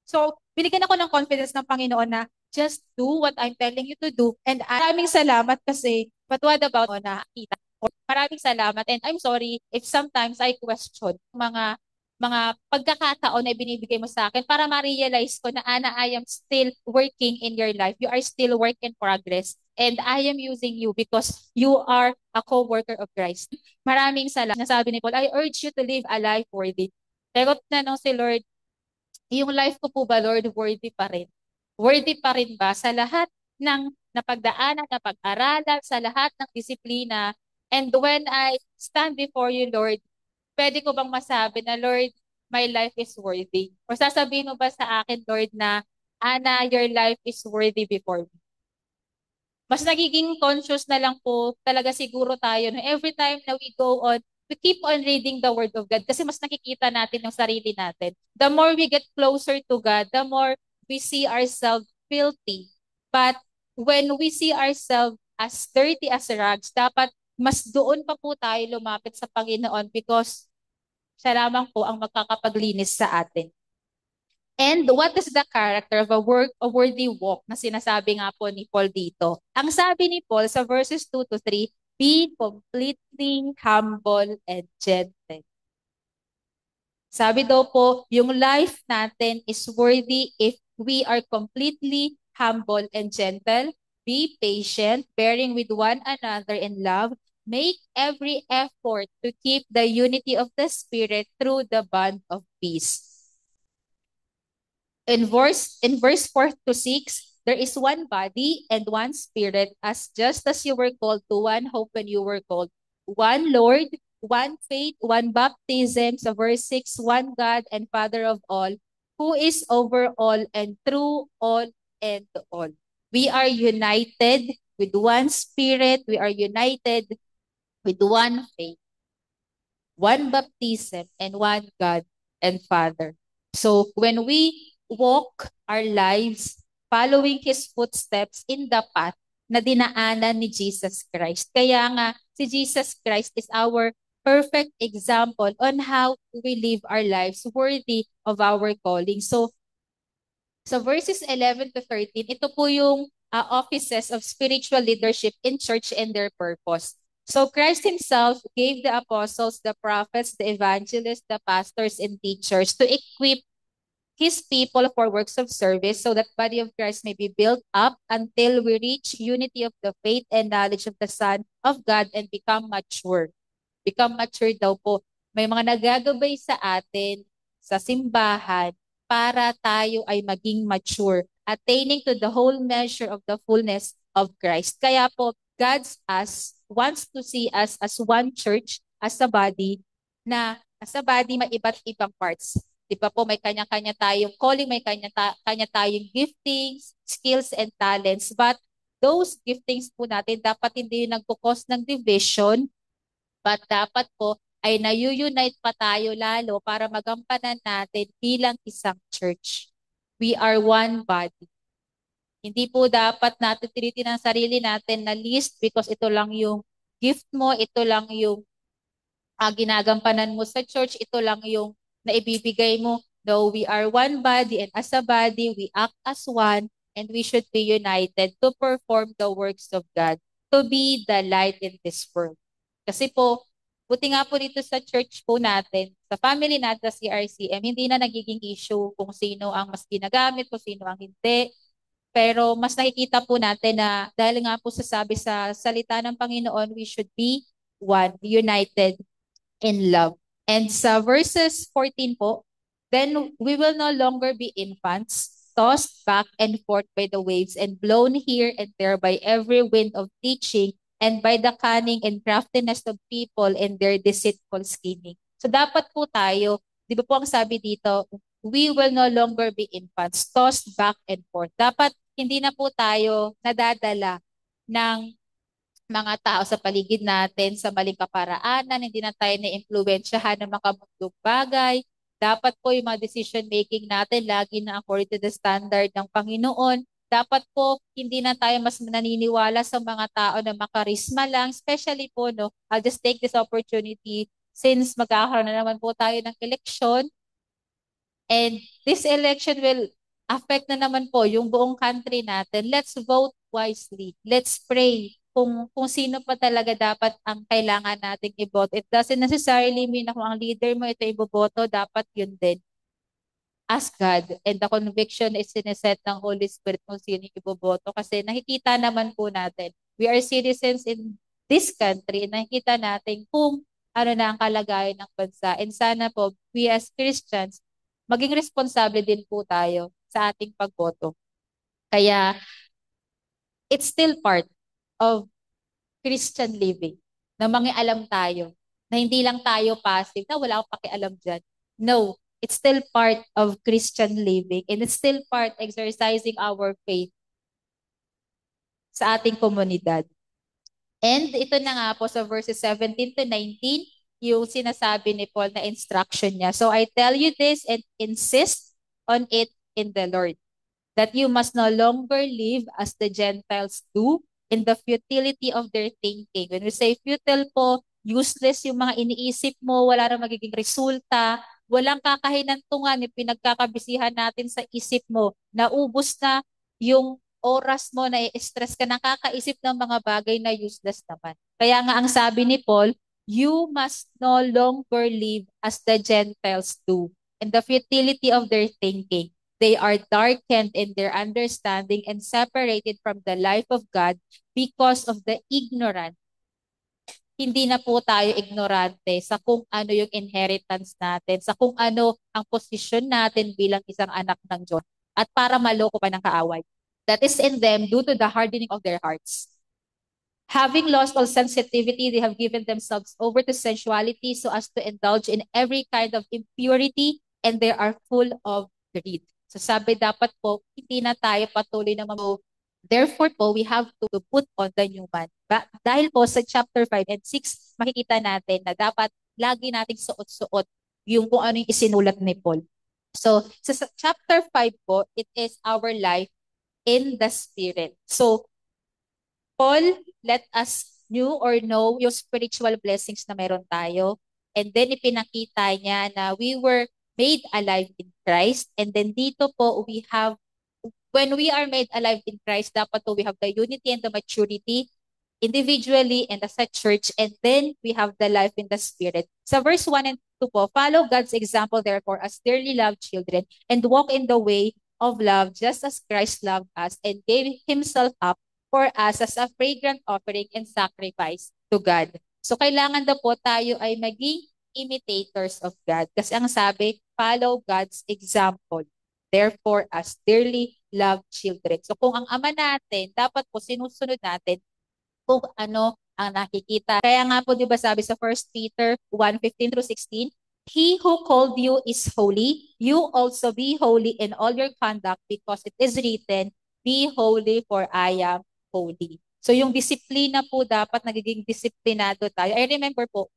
So, binigyan ako ng confidence ng Panginoon na just do what I'm telling you to do. And maraming salamat kasi, but what about na kita? Maraming salamat and I'm sorry if sometimes I question mga pagkakataon na binibigay mo sa akin para ma-realize ko na Ana, I am still working in your life. You are still work in progress. And I am using you because you are a co-worker of Christ. Maraming salamat. Nasabi ni Paul, I urge you to live a life worthy. Pero tanong si Lord, yung life ko po ba, Lord, worthy pa rin? Worthy pa rin ba sa lahat ng napagdaanan, napag-aralan, sa lahat ng disiplina? And when I stand before you, Lord, pwede ko bang masabi na, Lord, my life is worthy? Or sasabihin mo ba sa akin, Lord, na, Ana, your life is worthy before me? Mas nagiging conscious na lang po talaga siguro tayo no? Every time na we go on, we keep on reading the Word of God kasi mas nakikita natin yung sarili natin. The more we get closer to God, the more we see ourselves filthy. But when we see ourselves as dirty as rags, dapat mas doon pa po tayo lumapit sa Panginoon because siya lamang po ang magkakapaglinis sa atin. And what is the character of a worthy walk na sinasabi nga po ni Paul dito? Ang sabi ni Paul sa verses 2 to 3, be completely humble and gentle. Sabi daw po, yung life natin is worthy if we are completely humble and gentle, be patient, bearing with one another in love, make every effort to keep the unity of the Spirit through the bond of peace. In verse 4 to 6, there is one body and one spirit, as just as you were called to one hope when you were called, one Lord, one faith, one baptism. So verse 6, one God and Father of all, who is over all and through all and to all. We are united with one spirit. We are united with one faith, one baptism, and one God and Father. So when we walk our lives following His footsteps in the path na dinaanan ni Jesus Christ. Kaya nga, si Jesus Christ is our perfect example on how we live our lives worthy of our calling. So verses 11 to 13, ito po yung offices of spiritual leadership in church and their purpose. So Christ Himself gave the apostles, the prophets, the evangelists, the pastors, and teachers to equip His people for works of service so that body of Christ may be built up until we reach unity of the faith and knowledge of the Son of God and become mature. Become mature daw po. May mga nagagabay sa atin sa simbahan para tayo ay maging mature, attaining to the whole measure of the fullness of Christ. Kaya po, God wants to see us as one church, as a body, na sa body may iba't ibang parts. Di ba po, may kanya-kanya tayong calling, may kanya tayong giftings, skills, and talents. But those giftings po natin, dapat hindi yung nagkukos ng division, but dapat po ay nayu-unite pa tayo lalo para magampanan natin bilang isang church. We are one body. Hindi po dapat natin tinitin ang sarili natin na list because ito lang yung gift mo, ito lang yung ginagampanan mo sa church, ito lang yung naibibigay mo. No, we are one body and as a body, we act as one and we should be united to perform the works of God, to be the light in this world. Kasi po, buti nga po dito sa church po natin, sa family natin sa CRCM, hindi na nagiging issue kung sino ang mas ginagamit, kung sino ang hindi. Pero mas nakikita po natin na dahil nga po sasabi sa salita ng Panginoon, we should be one, united in love. And sa verses 14 po, then we will no longer be infants, tossed back and forth by the waves and blown here and there by every wind of teaching and by the cunning and craftiness of people and their deceitful scheming. So dapat po tayo, di ba po ang sabi dito, we will no longer be infants, tossed back and forth. Dapat hindi na po tayo nadadala ng mga tao sa paligid natin sa maling kaparaanan, hindi na tayo na-impluwensyahan ng mga mundong bagay. Dapat po yung mga decision making natin lagi na according to the standard ng Panginoon. Dapat po hindi na tayo mas naniniwala sa mga tao na makarisma lang, especially po, no, I'll just take this opportunity since magkakaroon na naman po tayo ng eleksyon. And this election will affect na naman po yung buong country natin. Let's vote wisely. Let's pray kung sino pa talaga dapat ang kailangan nating i-vote. It doesn't necessarily mean na kung ang leader mo ito iboboto, dapat yun din. Ask God. And the conviction is sineset ng Holy Spirit kung sino yung iboboto. Kasi nakikita naman po natin, we are citizens in this country. Nakikita natin kung ano na ang kalagayan ng bansa. And sana po, we as Christians, maging responsable din po tayo sa ating pagboto. Kaya, it's still part of Christian living na mangialam tayo, na hindi lang tayo passive, na wala akong pakialam dyan. No, it's still part of Christian living and it's still part exercising our faith sa ating komunidad. And ito na nga po sa verses 17 to 19, yung sinasabi ni Paul na instruction niya. So I tell you this and insist on it in the Lord, that you must no longer live as the Gentiles do in the futility of their thinking. When we say futile po, useless yung mga iniisip mo, wala na magiging resulta, walang kakahinantungan yung pinagkakabisihan natin sa isip mo, naubos na yung oras mo, na i-stress ka, nakakaisip ng mga bagay na useless naman. Kaya nga ang sabi ni Paul, you must no longer live as the Gentiles do in the futility of their thinking. They are darkened in their understanding and separated from the life of God because of the ignorance. Hindi na po tayo ignorante sa kung ano yung inheritance natin, sa kung ano ang posisyon natin bilang isang anak ng Diyos. At para maloko pa ng kaaway. That is in them due to the hardening of their hearts. Having lost all sensitivity, they have given themselves over to sensuality so as to indulge in every kind of impurity, and they are full of greed. So sabi dapat po, hindi na tayo patuloy na mamu. Therefore po, we have to put on the new man. Dahil po sa chapter 5 and 6, makikita natin na dapat lagi nating suot-suot yung kung ano yung isinulat ni Paul. So sa chapter 5 po, it is our life in the Spirit. So Paul let us knew or know yung spiritual blessings na meron tayo. And then ipinakita niya na we were made alive in Christ. And then dito po we have, when we are made alive in Christ, dapat po we have the unity and the maturity individually and as a church. And then we have the life in the Spirit. Sa verse 1 and 2 po, follow God's example therefore as dearly loved children and walk in the way of love just as Christ loved us and gave himself up for us as a fragrant offering and sacrifice to God. So kailangan daw po tayo ay maging imitators of God. Kasi ang sabi, follow God's example. Therefore, as dearly loved children. So kung ang ama natin, dapat po sinusunod natin kung ano ang nakikita. Kaya nga po, di ba sabi sa 1 Peter 1:15-16, He who called you is holy. You also be holy in all your conduct because it is written, Be holy for I am holy. So yung disiplina po dapat nagiging disiplinado tayo. I remember po,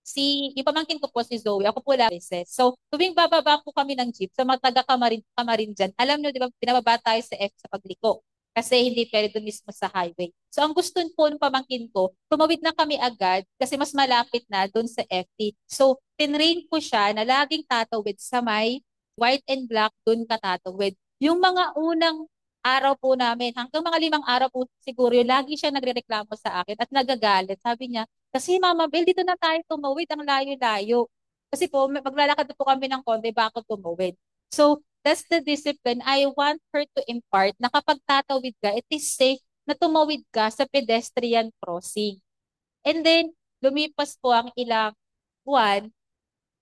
yung pamangkin ko po si Zoe, ako po beses. So, tuwing bababa po kami ng jeep, sa mga taga-Kamarin dyan, alam nyo, di ba, pinababa tayo sa F sa pagliko. Kasi hindi pwede doon mismo sa highway. So, ang gusto po ng pamangkin ko, tumawid na kami agad kasi mas malapit na doon sa FT. So, tinrain ko siya na laging tatawid sa may white and black, doon ka tatawid. Yung mga unang araw po namin, hanggang mga 5 araw po siguro, yun, lagi siya nagrereklamo sa akin at nagagalit. Sabi niya, kasi Mama Bel, dito na tayo tumawid, ang layo-layo. Kasi po, maglalakad po kami ng konti bago tumawid. So, that's the discipline I want her to impart na kapag tatawid ka, it is safe na tumawid ka sa pedestrian crossing. And then, lumipas po ang ilang buwan,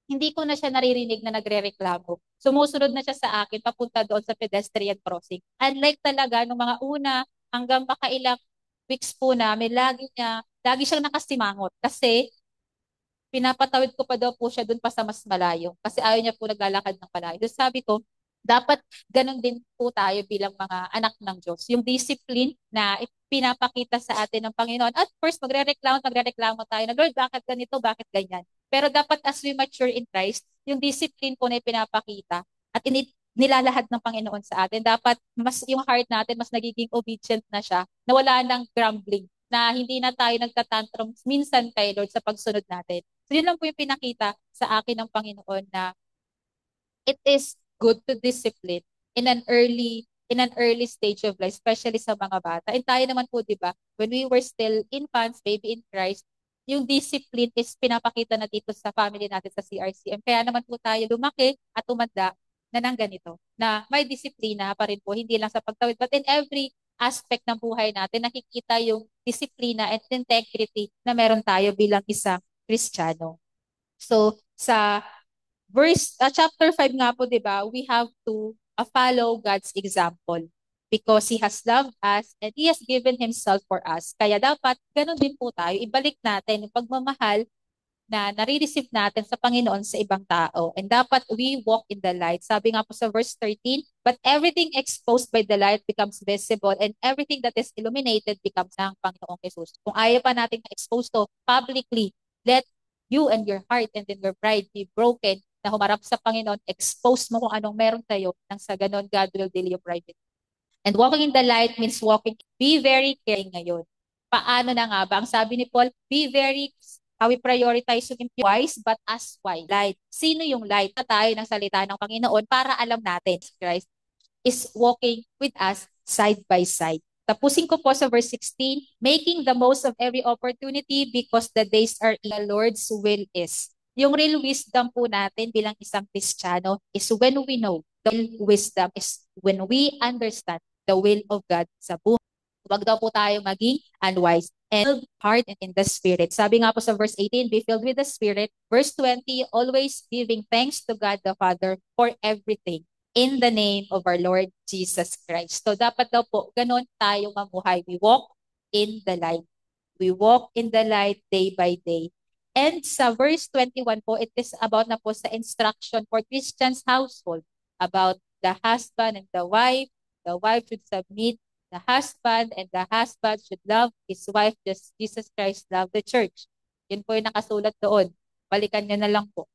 hindi ko na siya naririnig na nagrereklamo. Sumusunod na siya sa akin papunta doon sa pedestrian crossing. Unlike talaga nung mga una, hanggang makailang weeks po namin, lagi siyang nakasimangot kasi pinapatawid ko pa daw po siya doon pa sa mas malayo kasi ayaw niya po naglalakad ng malayo. So sabi ko, dapat ganun din po tayo bilang mga anak ng Diyos. Yung discipline na pinapakita sa atin ng Panginoon. At first, magre-reklamo tayo na, Lord, bakit ganito, bakit ganyan? Pero dapat as we mature in Christ, yung discipline po na pinapakita at nilalahad ng Panginoon sa atin. Dapat mas yung heart natin, mas nagiging obedient na siya, na wala nang grumbling, na hindi na tayo nagtatantrum minsan kay Lord sa pagsunod natin. So yun lang po yung pinakita sa akin ng Panginoon na it is good to discipline in an early stage of life, especially sa mga bata. And tayo naman po, di ba, when we were still infants, baby in Christ, yung discipline is pinapakita na dito sa family natin sa CRCM. Kaya naman po tayo lumaki at tumanda na ng ganito, na may disiplina pa rin po, hindi lang sa pagtawid, but in every aspect ng buhay natin, nakikita yung disiplina and integrity na meron tayo bilang isang Kristiyano. So, sa chapter 5 nga po, di ba, we have to follow God's example because He has loved us and He has given Himself for us. Kaya dapat, ganun din po tayo, ibalik natin yung pagmamahal na nare-receive natin sa Panginoon sa ibang tao. And dapat we walk in the light. Sabi nga po sa verse 13, but everything exposed by the light becomes visible and everything that is illuminated becomes ng Panginoong Jesus. Kung ayaw pa natin na-expose to publicly, let you and your heart and then your pride be broken na humarap sa Panginoon, expose mo kung anong meron tayo nang sa ganon God will deal you private. And walking in the light means be very caring ngayon. Paano na nga ba? Ang sabi ni Paul, be very, how we prioritize yung wise but as wise. Light. Sino yung light? Tayo ng salita ng Panginoon para alam natin Christ is walking with us side by side. Tapusin ko po sa verse 16, making the most of every opportunity because the days are in the Lord's will is. Yung real wisdom po natin bilang isang Kristiyano is when we know. The real wisdom is when we understand the will of God sa buhay. Huwag daw po tayo maging unwise and heart and in the Spirit. Sabi nga po sa verse 18, be filled with the Spirit. Verse 20, always giving thanks to God the Father for everything in the name of our Lord Jesus Christ. So dapat daw po, ganun tayo mamuhay. We walk in the light. We walk in the light day by day. And sa verse 21 po, it is about na po sa instruction for Christian's household about the husband and the wife. The wife should submit the husband and the husband should love his wife just Jesus Christ loved the church. Yun po yung nakasulat doon. Balikan nyo na lang po.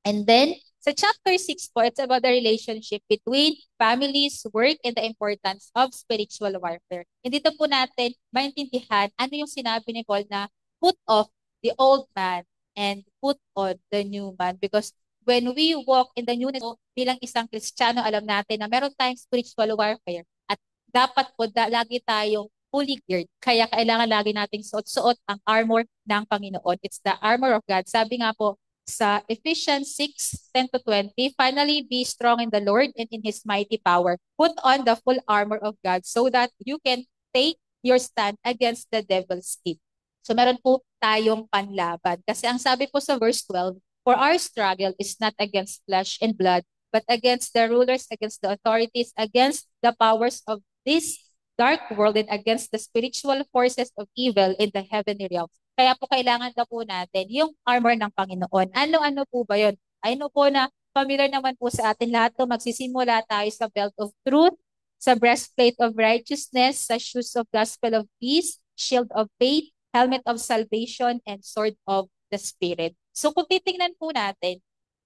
And then, sa chapter 6 po, it's about the relationship between families, work, and the importance of spiritual warfare. And dito po natin maintindihan ano yung sinabi ni Paul na put off the old man and put on the new man. Because when we walk in the newness, bilang isang Kristiyano, alam natin na meron tayong spiritual warfare. At dapat po lagi tayong fully geared. Kaya kailangan lagi nating suot-suot ang armor ng Panginoon. It's the armor of God. Sabi nga po, sa Ephesians 6:10-20, finally be strong in the Lord and in His mighty power. Put on the full armor of God so that you can take your stand against the devil's scheme. So meron po tayong panlaban. Kasi ang sabi po sa verse 12, for our struggle is not against flesh and blood, but against the rulers, against the authorities, against the powers of this dark world, and against the spiritual forces of evil in the heavenly realms. Kaya po kailangan daw po natin yung armor ng Panginoon. Ano-ano po ba yun? I know po na familiar naman po sa atin lahat to. Magsisimula tayo sa belt of truth, sa breastplate of righteousness, sa shoes of gospel of peace, shield of faith, helmet of salvation, and sword of the Spirit. So kung titingnan po natin,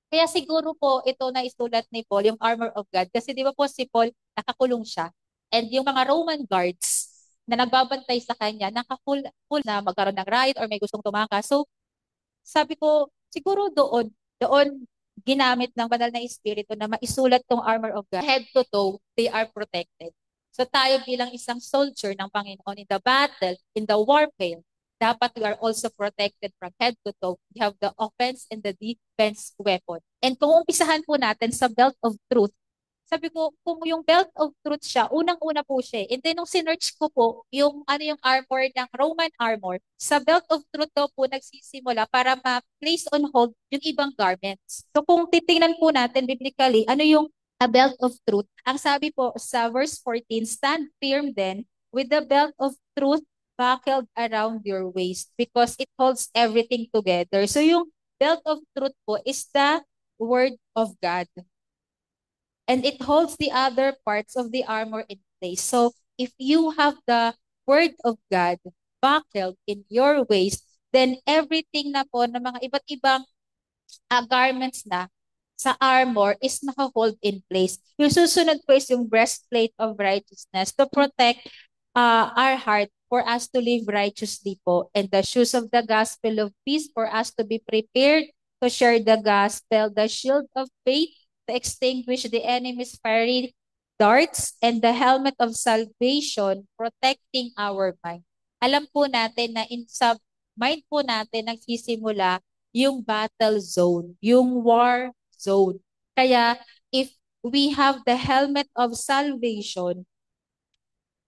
kaya siguro po ito na isulat ni Paul, yung armor of God. Kasi di ba po si Paul, nakakulong siya. And yung mga Roman guards na nagbabantay sa kanya, nakafull full na magkaroon ng riot or may gustong tumakas. So sabi ko, siguro doon ginamit ng banal na espiritu na maisulat tong armor of God. Head to toe, they are protected. So tayo bilang isang soldier ng Panginoon in the battle, in the warfare, dapat we are also protected from head to toe. We have the offense and the defense weapon. And kung umpisahan po natin sa belt of truth, sabi ko, kung yung belt of truth siya, unang-una po siya. And then nung sinearch ko po, yung ano yung armor ng Roman armor, sa belt of truth daw po nagsisimula para ma-place on hold yung ibang garments. So kung titingnan po natin biblically, ano yung a belt of truth? Ang sabi po sa verse 14, stand firm then with the belt of truth buckled around your waist because it holds everything together. So yung belt of truth po is the word of God and it holds the other parts of the armor in place. So if you have the word of God buckled in your waist, then everything na po ng mga iba't ibang garments na sa armor is naka-hold in place. Yung susunod po is yung breastplate of righteousness to protect our heart for us to live righteously po. And the shoes of the gospel of peace for us to be prepared to share the gospel. The shield of faith to extinguish the enemy's fiery darts. And the helmet of salvation protecting our mind. Alam po natin na sa mind po natin nagsisimula yung battle zone, yung war zone. Kaya if we have the helmet of salvation,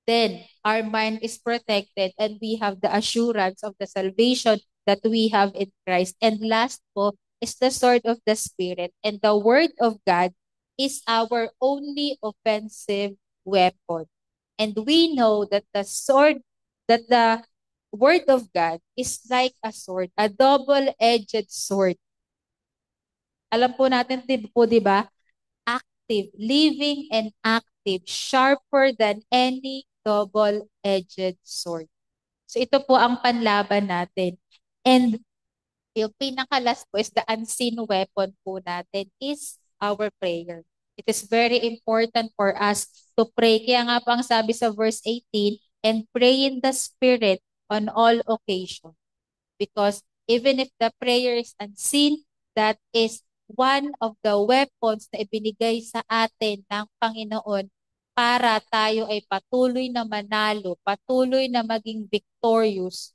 then our mind is protected and we have the assurance of the salvation that we have in Christ. And last po is the sword of the Spirit. And the word of God is our only offensive weapon. And we know that the word of God is like a sword, a double-edged sword. Alam po natin di ba? Active, living and active, sharper than any double-edged sword. So ito po ang panlaban natin. And yung pinakalas po is the unseen weapon po natin is our prayer. It is very important for us to pray. Kaya nga po ang sabi sa verse 18, and pray in the Spirit on all occasions. Because even if the prayer is unseen, that is one of the weapons na ibinigay sa atin ng Panginoon para tayo ay patuloy na manalo, patuloy na maging victorious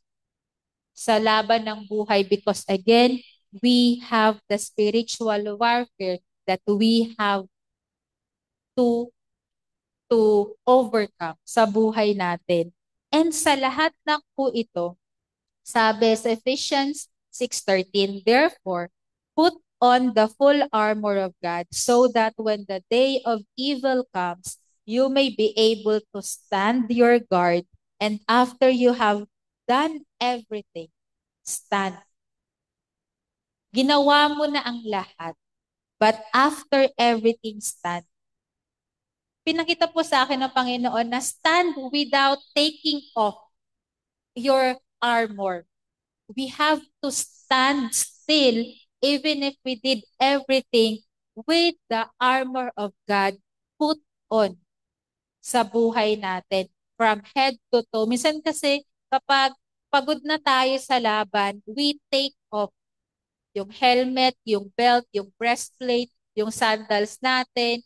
sa laban ng buhay because again, we have the spiritual warfare that we have to overcome sa buhay natin. And sa lahat ng po ito, sabi sa Ephesians 6:13, therefore, put on the full armor of God so that when the day of evil comes, you may be able to stand your guard and after you have done everything, stand. Ginawa mo na ang lahat, but after everything, stand. Pinakita po sa akin ng Panginoon na stand without taking off your armor. We have to stand still even if we did everything with the armor of God put on sa buhay natin from head to toe. Minsan kasi kapag pagod na tayo sa laban, we take off yung helmet, yung belt, yung breastplate, yung sandals natin,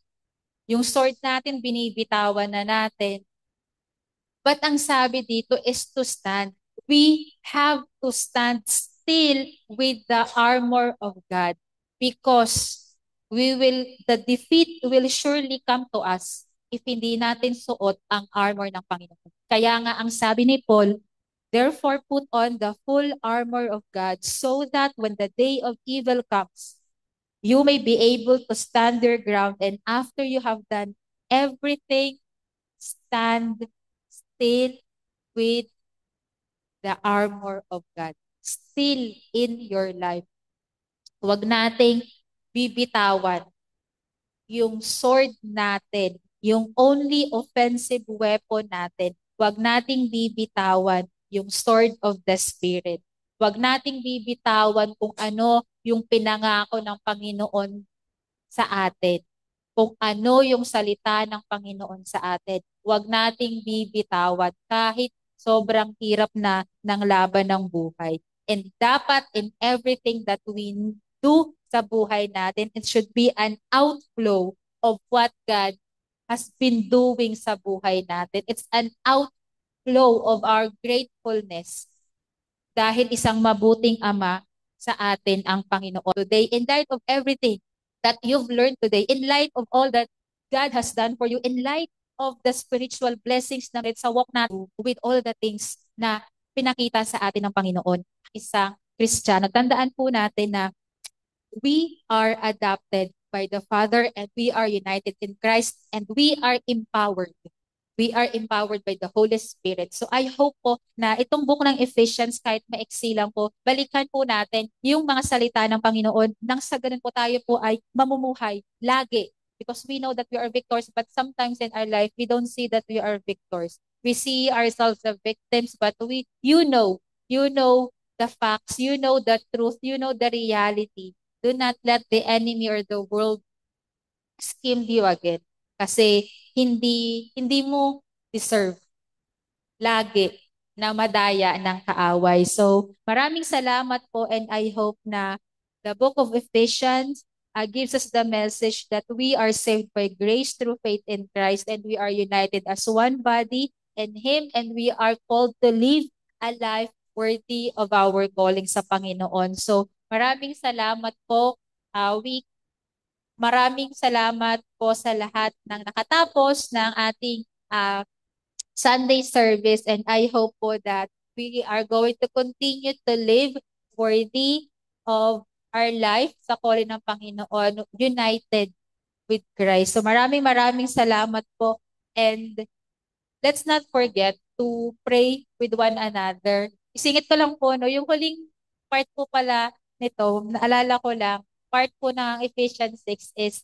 yung sword natin, binibitawan na natin. But ang sabi dito is to stand. We have to stand still with the armor of God because the defeat will surely come to us if hindi natin suot ang armor ng Panginoon. Kaya nga ang sabi ni Paul, therefore put on the full armor of God so that when the day of evil comes, you may be able to stand your ground and after you have done everything, stand still with the armor of God. still in your life. Huwag nating bibitawan yung sword natin, yung only offensive weapon natin. Huwag nating bibitawan yung sword of the Spirit. Huwag nating bibitawan kung ano yung pinangako ng Panginoon sa atin. Kung ano yung salita ng Panginoon sa atin. Huwag nating bibitawan kahit sobrang hirap na ng laban ng buhay. And dapat in everything that we do sa buhay natin, it should be an outflow of what God has been doing sa buhay natin. It's an outflow of our gratefulness dahil isang mabuting ama sa atin ang Panginoon. Today, in light of everything that you've learned today, in light of all that God has done for you, in light of the spiritual blessings na sa walk natin with all the things na pinakita sa atin ng Panginoon, isang Kristiyano, tandaan po natin na we are adopted by the Father and we are united in Christ and we are empowered. We are empowered by the Holy Spirit. So I hope po na itong book ng Ephesians, kahit maiksi lang po, balikan po natin yung mga salita ng Panginoon nang sa ganun po tayo po ay mamumuhay lagi. Because we know that we are victors, but sometimes in our life, we don't see that we are victors. We see ourselves as victims, but you know the facts, you know the truth, you know the reality. Do not let the enemy or the world scheme you again. Kasi hindi mo deserve lagi na madaya ng kaaway. So, maraming salamat po and I hope na the book of Ephesians gives us the message that we are saved by grace through faith in Christ and we are united as one body in Him and we are called to live a life worthy of our calling sa Panginoon. So, maraming salamat po. Maraming salamat po sa lahat ng nakatapos ng ating uh, Sunday service and I hope po that we are going to continue to live worthy of our life sa calling ng Panginoon, united with Christ. So maraming salamat po and let's not forget to pray with one another. Isingit ko lang po, no, yung huling part po pala nito, naalala ko lang, part po ng Ephesians 6 is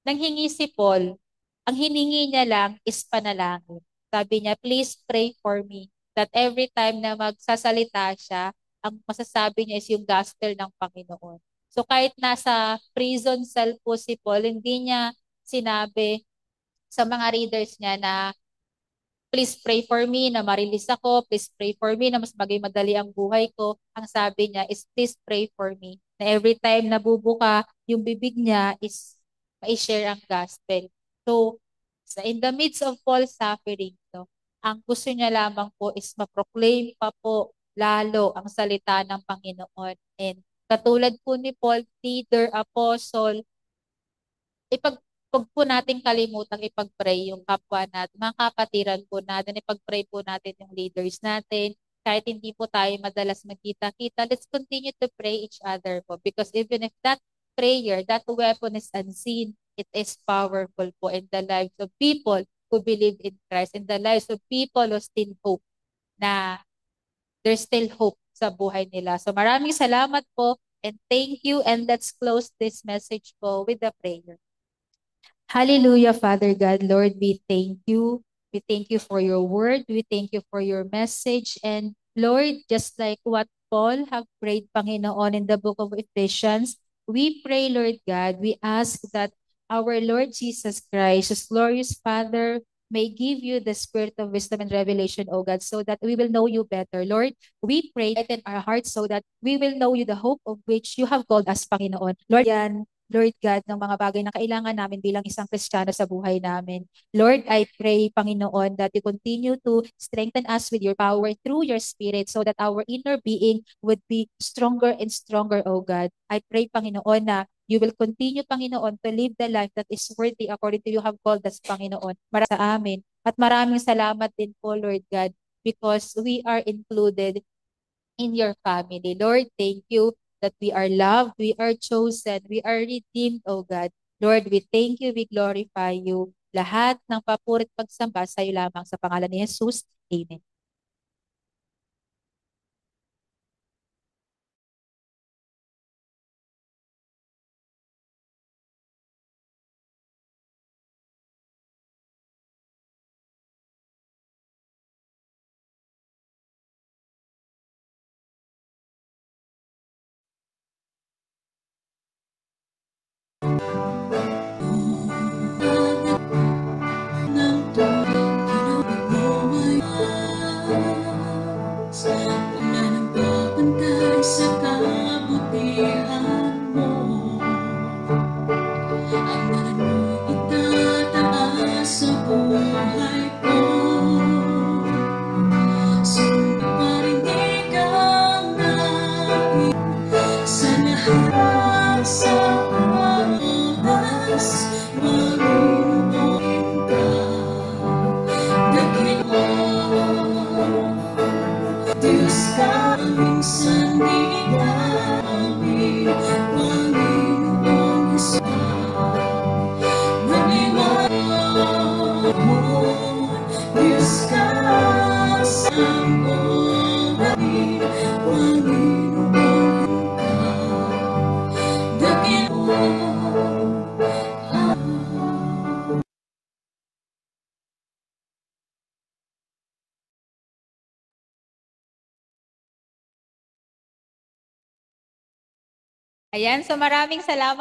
nanghingi si Paul, ang hiningi niya lang is panalangin. Sabi niya, please pray for me that every time na magsasalita siya, ang masasabi niya is yung gospel ng Panginoon. So kahit nasa prison cell po si Paul, hindi niya sinabi sa mga readers niya na please pray for me na marilis ako, please pray for me na mas maging madali ang buhay ko. Ang sabi niya is please pray for me na every time nabubuka yung bibig niya is ma-share ang gospel. So, in the midst of Paul's suffering, no, ang gusto niya lamang po is ma-proclaim pa po lalo ang salita ng Panginoon. And katulad po ni Paul, leader, apostle, ipag wag po natin kalimutang ipag-pray yung kapwa natin, mga kapatiran po natin, ipag-pray po natin yung leaders natin. Kahit hindi po tayo madalas magkita-kita, let's continue to pray each other po. Because even if that prayer, that weapon is unseen, it is powerful po in the lives of people who believe in Christ, in the lives of people who still hope na there's still hope sa buhay nila. So maraming salamat po and thank you and let's close this message po with a prayer. Hallelujah, Father God. Lord, we thank you. We thank you for your word. We thank you for your message. And Lord, just like what Paul have prayed, Panginoon, in the book of Ephesians, we pray, Lord God, we ask that our Lord Jesus Christ, as glorious Father, may give you the spirit of wisdom and revelation, O God, so that we will know you better. Lord, we pray in our hearts so that we will know you, the hope of which you have called us, Panginoon. Lord, yan, Lord God, ng mga bagay na kailangan namin bilang isang Kristiyano sa buhay namin. Lord, I pray, Panginoon, that you continue to strengthen us with your power through your Spirit so that our inner being would be stronger and stronger, O God. I pray, Panginoon, na you will continue, Panginoon, to live the life that is worthy according to you have called us, Panginoon, para sa amin. At maraming salamat din po, Lord God, because we are included in your family. Lord, thank you that we are loved, we are chosen, we are redeemed, O God. Lord, we thank you, we glorify you. Lahat ng papurit pagsamba sa iyo lamang sa pangalan ni Jesus. Amen. Ayan, so maraming salamat